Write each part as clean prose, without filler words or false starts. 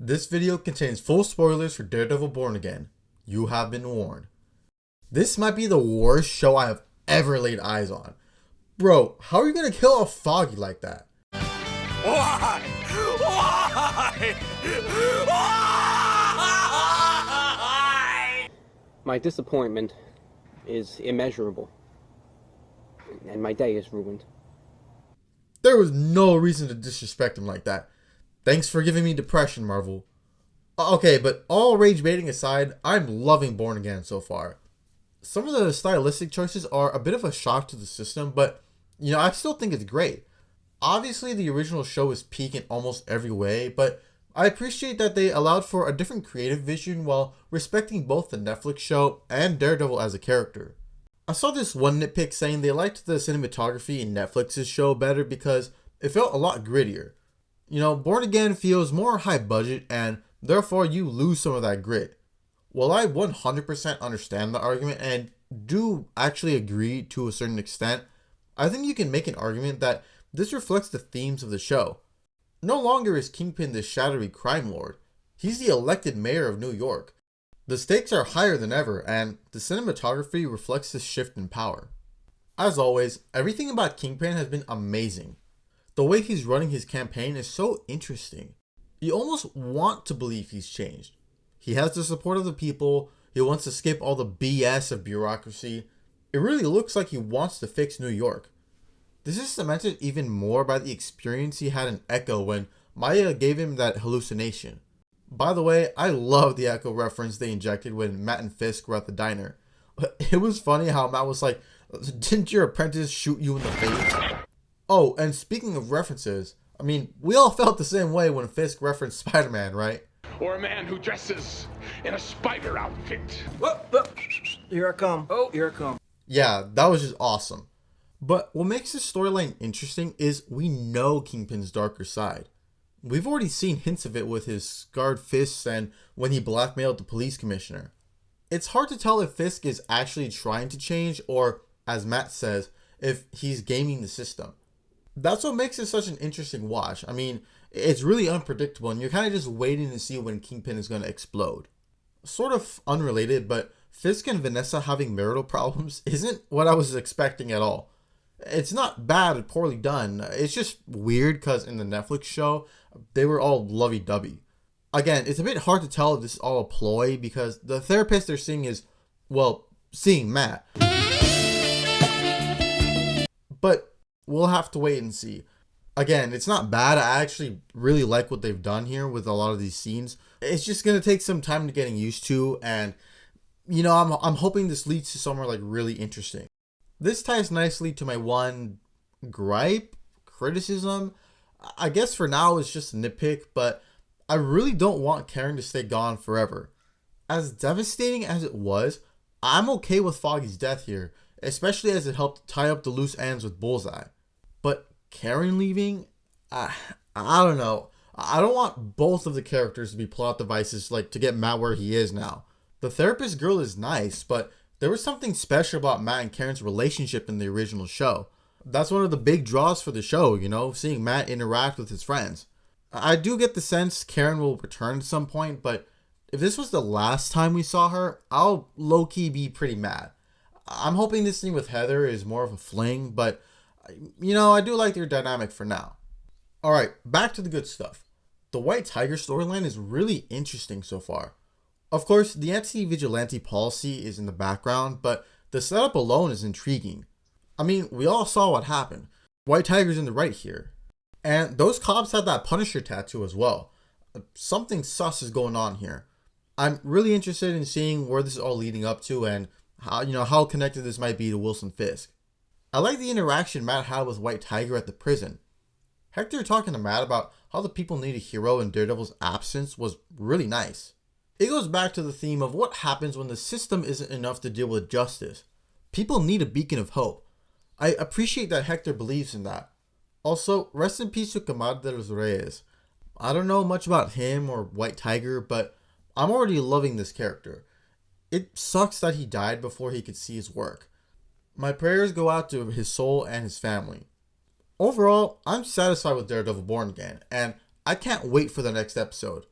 This video contains full spoilers for Daredevil Born Again. You have been warned. This might be the worst show I have ever laid eyes on. Bro, how are you gonna kill a Foggy like that? Why? Why? Why? My disappointment is immeasurable, and my day is ruined. There was no reason to disrespect him like that. Thanks for giving me depression, Marvel. Okay, but all rage baiting aside, I'm loving Born Again so far. Some of the stylistic choices are a bit of a shock to the system, but I still think it's great. Obviously, the original show is peak in almost every way, but I appreciate that they allowed for a different creative vision while respecting both the Netflix show and Daredevil as a character. I saw this one nitpick saying they liked the cinematography in Netflix's show better because it felt a lot grittier. Born Again feels more high budget and therefore you lose some of that grit. While I 100% understand the argument and do actually agree to a certain extent, I think you can make an argument that this reflects the themes of the show. No longer is Kingpin the shadowy crime lord. He's the elected mayor of New York. The stakes are higher than ever, and the cinematography reflects this shift in power. As always, everything about Kingpin has been amazing. The way he's running his campaign is so interesting. You almost want to believe he's changed. He has the support of the people, he wants to skip all the BS of bureaucracy. It really looks like he wants to fix New York. This is cemented even more by the experience he had in Echo when Maya gave him that hallucination. By the way, I love the Echo reference they injected when Matt and Fisk were at the diner. It was funny how Matt was like, "Didn't your apprentice shoot you in the face?" Oh, and speaking of references, we all felt the same way when Fisk referenced Spider-Man, right? Or a man who dresses in a spider outfit. Whoa. Here I come. Oh, here I come. Yeah, that was just awesome. But what makes this storyline interesting is we know Kingpin's darker side. We've already seen hints of it with his scarred fists and when he blackmailed the police commissioner. It's hard to tell if Fisk is actually trying to change or, as Matt says, if he's gaming the system. That's what makes it such an interesting watch. It's really unpredictable and you're kind of just waiting to see when Kingpin is going to explode. Sort of unrelated, but Fisk and Vanessa having marital problems isn't what I was expecting at all. It's not bad or poorly done. It's just weird because in the Netflix show, they were all lovey-dovey. Again, it's a bit hard to tell if this is all a ploy because the therapist they're seeing is, seeing Matt. But we'll have to wait and see. Again, it's not bad. I actually really like what they've done here with a lot of these scenes. It's just going to take some time to getting used to, and I'm hoping this leads to somewhere really interesting. This ties nicely to my one criticism. I guess for now it's just a nitpick, but I really don't want Karen to stay gone forever. As devastating as it was, I'm okay with Foggy's death here, especially as it helped tie up the loose ends with Bullseye. But Karen leaving, I don't know. I don't want both of the characters to be plot devices to get Matt where he is now. The therapist girl is nice, but there was something special about Matt and Karen's relationship in the original show. That's one of the big draws for the show, seeing Matt interact with his friends. I do get the sense Karen will return at some point, but if this was the last time we saw her, I'll low-key be pretty mad. I'm hoping this thing with Heather is more of a fling, but I do like their dynamic for now. Alright, back to the good stuff. The White Tiger storyline is really interesting so far. Of course, the anti-vigilante policy is in the background, but the setup alone is intriguing. We all saw what happened. White Tiger's in the right here. And those cops had that Punisher tattoo as well. Something sus is going on here. I'm really interested in seeing where this is all leading up to and how connected this might be to Wilson Fisk. I like the interaction Matt had with White Tiger at the prison. Hector talking to Matt about how the people need a hero in Daredevil's absence was really nice. It goes back to the theme of what happens when the system isn't enough to deal with justice. People need a beacon of hope. I appreciate that Hector believes in that. Also, rest in peace to Camar de los Reyes. I don't know much about him or White Tiger, but I'm already loving this character. It sucks that he died before he could see his work. My prayers go out to his soul and his family. Overall, I'm satisfied with Daredevil Born Again, and I can't wait for the next episode.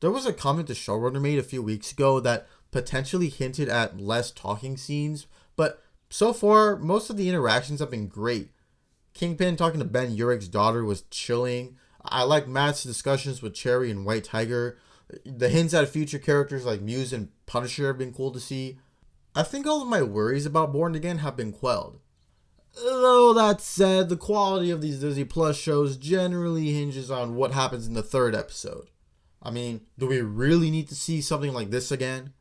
There was a comment the showrunner made a few weeks ago that potentially hinted at less talking scenes, but so far, most of the interactions have been great. Kingpin talking to Ben Urich's daughter was chilling. I like Matt's discussions with Cherry and White Tiger. The hints at future characters like Muse and Punisher have been cool to see. I think all of my worries about Born Again have been quelled. Though that said, the quality of these Disney Plus shows generally hinges on what happens in the third episode. I mean, do we really need to see something like this again?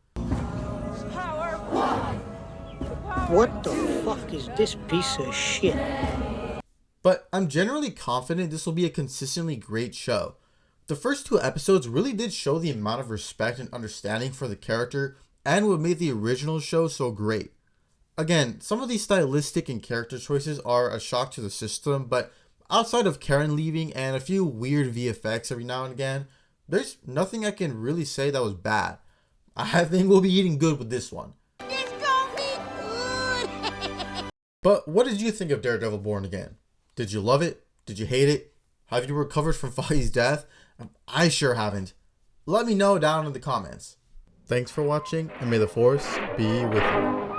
What the fuck is this piece of shit? But I'm generally confident this will be a consistently great show. The first 2 episodes really did show the amount of respect and understanding for the character and what made the original show so great. Again, some of these stylistic and character choices are a shock to the system, but outside of Karen leaving and a few weird VFX every now and again, there's nothing I can really say that was bad. I think we'll be eating good with this one. It's gonna be good! But what did you think of Daredevil Born Again? Did you love it? Did you hate it? Have you recovered from Foggy's death? I sure haven't. Let me know down in the comments. Thanks for watching, and may the Force be with you.